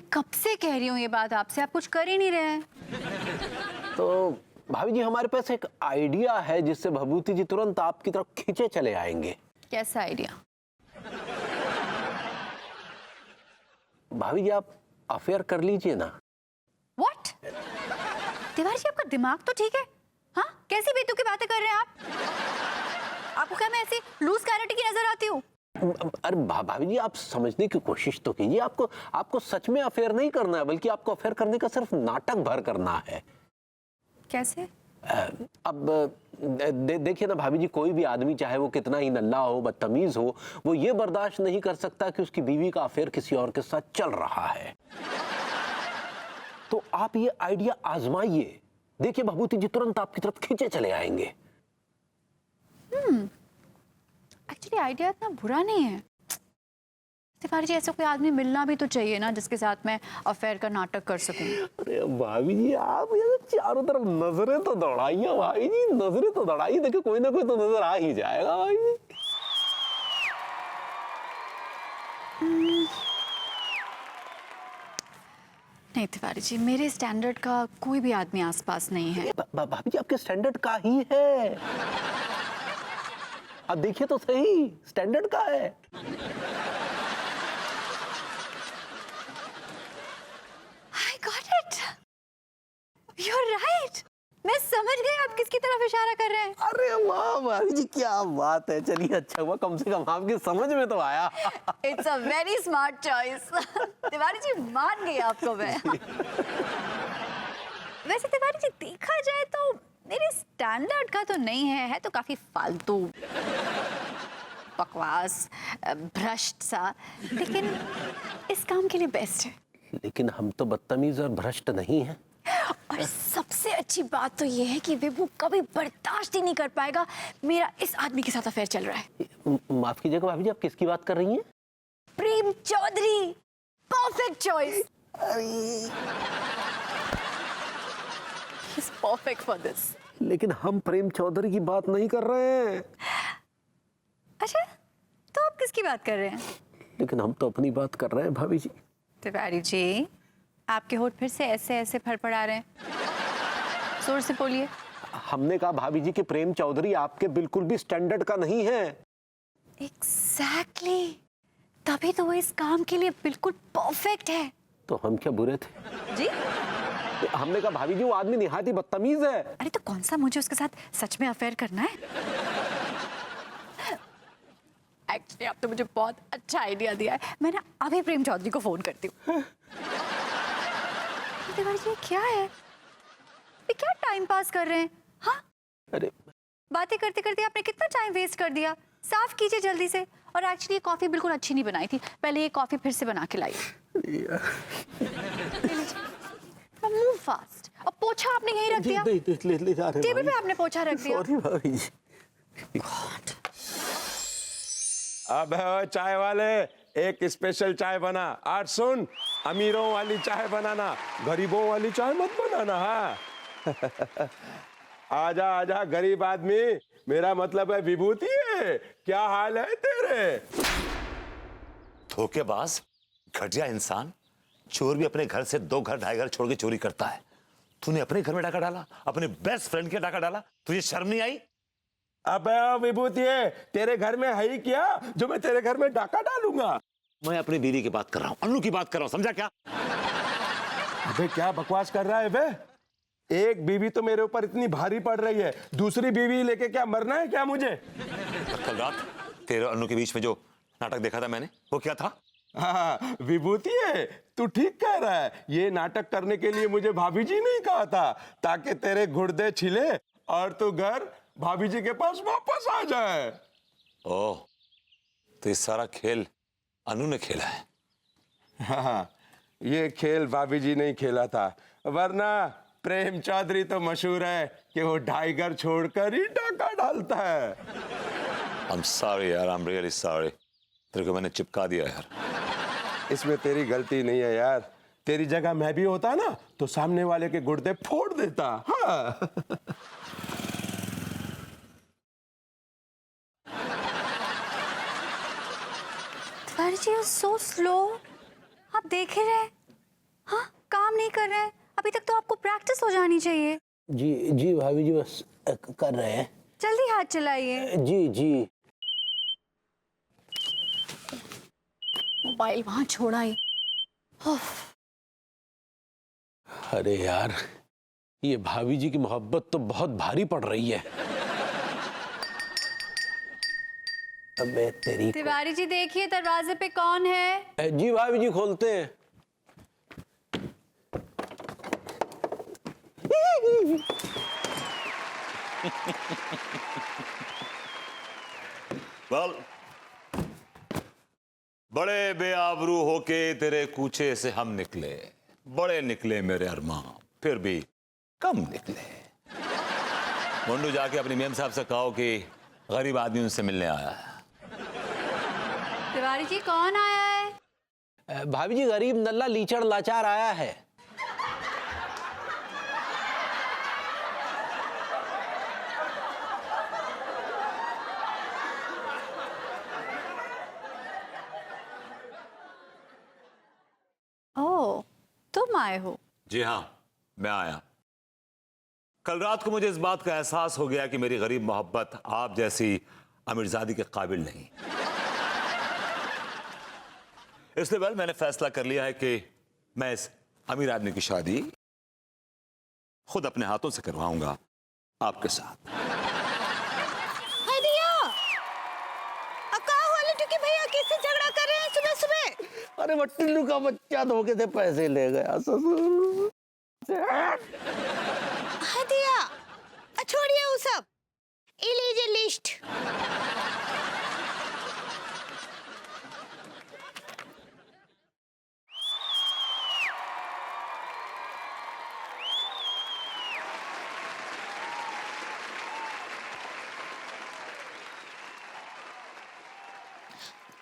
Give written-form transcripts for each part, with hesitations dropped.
मैं कब से कह रही हूँ ये बात आपसे, आप कुछ कर ही नहीं रहे हैं। तो भाभी जी हमारे पास एक आइडिया है जिससे भभूति जी तुरंत आपकी तरफ खींचे चले आएंगे। कैसा आइडिया? भाभी जी आप अफेयर कर लीजिए ना। व्हाट? तिवारी जी आपका दिमाग तो ठीक है? हाँ, कैसी बेतुकी बातें कर रहे हैं आप? आपको क्या मैं ऐसी लूज कैरेट की नजर आती हूँ? अरे भाभी जी आप समझने की कोशिश तो कीजिए। आपको सच में अफेयर नहीं करना है, बल्कि आपको अफेयर करने का सिर्फ नाटक भर करना है। कैसे? अब देखिए ना भाभी जी, कोई भी आदमी चाहे वो कितना ही नल्ला हो, बदतमीज हो, वो ये बर्दाश्त नहीं कर सकता कि उसकी बीवी का अफेयर किसी और के साथ चल रहा है। तो आप ये आइडिया आजमाइए, देखिए भभूति जी तुरंत आपकी तरफ खींचे चले आएंगे। एक्चुअली आइडिया इतना बुरा नहीं है। तिवारी जी ऐसा कोई आदमी मिलना भी तो चाहिए ना जिसके साथ मैं अफेयर का नाटक कर सकूं। अरे भाभी जी आप ये चारों तरफ नजरें तो दौड़ाइए भाई जी, नजरें तो दौड़ाइए, देखिए कोई ना कोई तो नजर आ ही जाएगा भाई जी। नहीं तिवारी जी, मेरे स्टैंडर्ड का कोई भी आदमी आसपास नहीं है। भाभी जी आपके स्टैंडर्ड का ही है, आप देखिए तो सही, स्टैंडर्ड का है। I got it. You're right. मैं समझ गई आप किसकी तरफ इशारा कर रहे हैं। अरे वाह भाभी जी क्या बात है, चलिए अच्छा हुआ कम से कम आपकी समझ में तो आया। It's a very smart choice. Tiwari ji मान गई आपको मैं। वैसे तिवारी जी देखा जाए तो मेरे स्टैंडर्ड का तो नहीं है तो काफी फालतू, बकवास, भ्रष्ट सा, लेकिन इस काम के लिए बेस्ट है। लेकिन हम तो बदतमीज और भ्रष्ट नहीं हैं। और सबसे अच्छी बात तो ये है कि विभू कभी बर्दाश्त ही नहीं कर पाएगा मेरा इस आदमी के साथ अफेयर चल रहा है। माफ कीजिएगा भाभी जी आप किसकी बात कर रही हैं? Prem Chaudhary, perfect choice. He's perfect for this. लेकिन हम प्रेम चौधरी की बात नहीं कर रहे हैं। अच्छा, तो आप किसकी बात कर रहे हैं? लेकिन हम तो अपनी बात कर रहे हैं भाभी जी। तिवारी जी, आपके होठ फिर से ऐसे ऐसे फड़फड़ा रहे हैं, जोर से बोलिए। हमने कहा भाभी जी कि प्रेम चौधरी आपके बिल्कुल भी स्टैंडर्ड का नहीं है। Exactly. तभी तो वो इस काम के लिए बिल्कुल परफेक्ट है। तो हम क्या बुरे थे? जी? हमने कहा भाभी जी वो आदमी निहायत ही बदतमीज है। अरे तो कौन सा मुझे उसके साथ सच में अफेयर करना है? एक्चुअली आपने मुझे बहुत अच्छा आइडिया दिया है। मैं ना अभी प्रेम चौधरी को फोन करती हूँ। तिवारी जी क्या है? ये क्या टाइम पास कर रहे हैं? हाँ? अरे बातें करते करते आपने कितना टाइम वेस्ट कर दिया। साफ कीजिए जल्दी से। और एक्चुअली ये कॉफी बिल्कुल अच्छी नहीं बनाई थी, पहले ये कॉफी फिर से बना के लाइए। Move fast. और पोछा आपने यहीं रख दिया, टेबल पे आपने पोछा रख दिया। सॉरी भाभी जी। अब चाय वाले एक स्पेशल चाय बना। आज सुन, अमीरों वाली चाय बनाना, गरीबों वाली चाय मत बनाना। हाँ आजा आजा गरीब आदमी, मेरा मतलब है विभूति है। क्या हाल है तेरे? धोखेबाज, घटिया इंसान, चोर भी अपने घर से 2 घर 2.5 घर छोड़ के चोरी करता है। तूने अपने घर में डाका डाला, अपने बेस्ट फ्रेंड के डाका डाला, तुझे शर्म नहीं आई? अबे विभूति है, तेरे घर में है ही क्या जो मैं तेरे घर में डाका डालूंगा? मैं अपनी बीवी की बात कर रहा हूँ, अन्नू की बात कर रहा हूँ, समझा क्या? अबे क्या बकवास कर रहा है बे? एक बीवी तो मेरे ऊपर इतनी भारी पड़ रही है, दूसरी बीवी लेके क्या मरना है क्या मुझे? कल रात तेरे और अन्नू के बीच में जो नाटक देखा था मैंने, वो क्या था? हाँ विभूति है, तू ठीक कह रहा है। ये नाटक करने के लिए मुझे भाभी जी नहीं कहा था, ताकि तेरे गुर्दे छिले और तू घर भाभी जी के पास वापस आ जाए। ओह, तो ये सारा खेल अनु ने खेला है? हाँ, ये खेल भाभी जी नहीं खेला था, वरना प्रेम चौधरी तो मशहूर है कि वो 2.5 घर छोड़कर ही डाका डालता है। I'm sorry यार, I'm really sorry। तेरे को मैंने चिपका दिया यार। इसमें तेरी गलती नहीं है यार, तेरी जगह मैं भी होता ना तो सामने वाले के गुर्दे फोड़ देता। हाँ तिवारी जी सो स्लो, आप देख ही रहे, नहीं कर रहे हैं? अभी तक तो आपको प्रैक्टिस हो जानी चाहिए। जी जी भाभी जी, बस कर रहे हैं। जल्दी हाथ चलाइए। जी जी। मोबाइल वहां छोड़ा ही। अरे यार, ये भाभी जी की मोहब्बत तो बहुत भारी पड़ रही है। अबे तेरी तिवारी जी देखिए दरवाजे पे कौन है? जी भाभी जी, खोलते हैं। वेल, बड़े बेआबरू होके तेरे कूचे से हम निकले, बड़े निकले मेरे अरमान, फिर भी कम निकले। मुंडू जाके अपनी मेम साहब से कहो कि गरीब आदमी उनसे मिलने आया है। तिवारी जी कौन आया है? भाभी जी, गरीब नल्ला लीचड़ लाचार आया है। ओह, तुम आए हो? जी हाँ, मैं आया। कल रात को मुझे इस बात का एहसास हो गया कि मेरी गरीब मोहब्बत आप जैसी अमीरजादी के काबिल नहीं। इसलिए वेल, मैंने फैसला कर लिया है कि मैं इस अमीर आदमी की शादी खुद अपने हाथों से करवाऊंगा आपके साथ। अब कहाँ हुआ लट्टू के भैया, किससे झगड़ा कर रहे हैं सुबह सुबह? अरे वो टिल्लू का बच्चा धोखे से पैसे ले गया ससुर। हदिया, छोड़िए वो सब, ये लीजिए लिस्ट।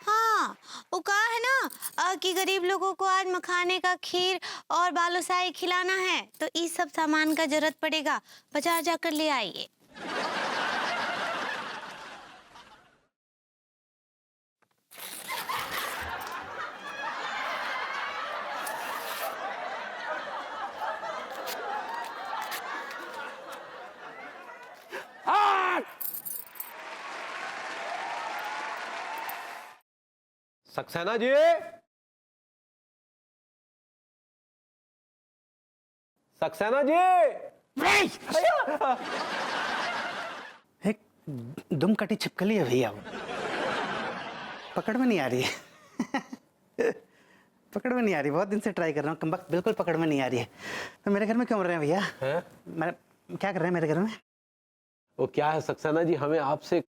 हाँ, वो कहा है ना कि गरीब लोगों को आज मखाने का खीर और बालूशाही खिलाना है, तो इस सब सामान का जरूरत पड़ेगा, बाजार जाकर ले आइए। सक्सेना जी, सक्सेना जी। एक दुम कटी छिपकली है भैया, वो पकड़ में नहीं आ रही है। पकड़ में नहीं आ रही, बहुत दिन से ट्राई कर रहा हूँ, कमबख्त बिल्कुल पकड़ में नहीं आ रही है। तो मेरे घर में क्यों रहे हैं भैया? मैं क्या कर रहे हैं मेरे घर में? वो क्या है सक्सेना जी, हमें आपसे एक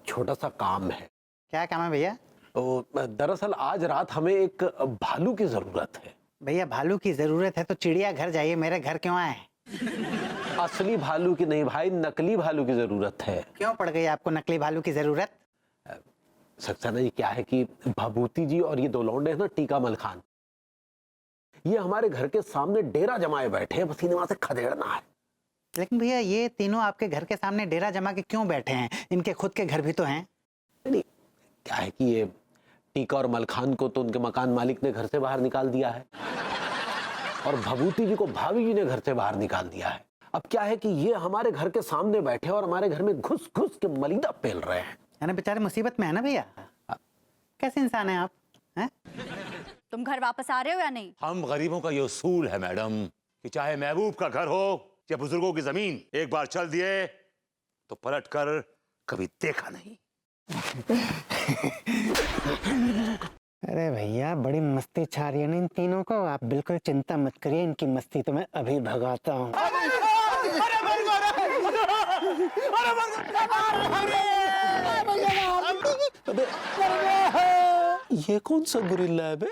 छोटा सा काम है। क्या काम है भैया? तो दरअसल आज रात हमें एक भालू की जरूरत है। भैया भालू की जरूरत है तो चिड़िया घर जाइए, मेरे घर क्यों आए? असली भालू की नहीं भाई, नकली भालू की जरूरत है। क्यों पड़ गई आपको नकली भालू की जरूरत? सक्सेना जी, क्या है कि भभूति जी और ये दो लौंडे हैं ना, टीका मल खान, ये हमारे घर के सामने डेरा जमाए बैठे हैं, बस इन्हें वहां से खदेड़ना है। लेकिन भैया ये तीनों आपके घर के सामने डेरा जमा के क्यों बैठे हैं? इनके खुद के घर भी तो हैं। नहीं, क्या है कि ये टीका और मलखान को तो उनके मकान मालिक ने घर से बाहर निकाल दिया है, और भभूति जी को भाभी जी ने घर से बाहर निकाल दिया है। अब क्या है कि ये हमारे घर के सामने बैठे और हमारे घर में घुस घुस के मलीदा पेल रहे हैं। यानी बेचारे मुसीबत में है ना भैया? कैसे इंसान हैं आप? हैं? तुम घर वापस आ रहे हो या नहीं? हम गरीबों का ये उसूल है मैडम कि चाहे महबूब का घर हो या बुजुर्गों की जमीन, एक बार चल दिए तो पलट कर कभी देखा नहीं। अरे भैया बड़ी मस्ती छा रही है ना इन तीनों को, आप बिल्कुल चिंता मत करिए, इनकी मस्ती तो मैं अभी भगाता हूँ। ये कौन सा गुरिल्ला है बे?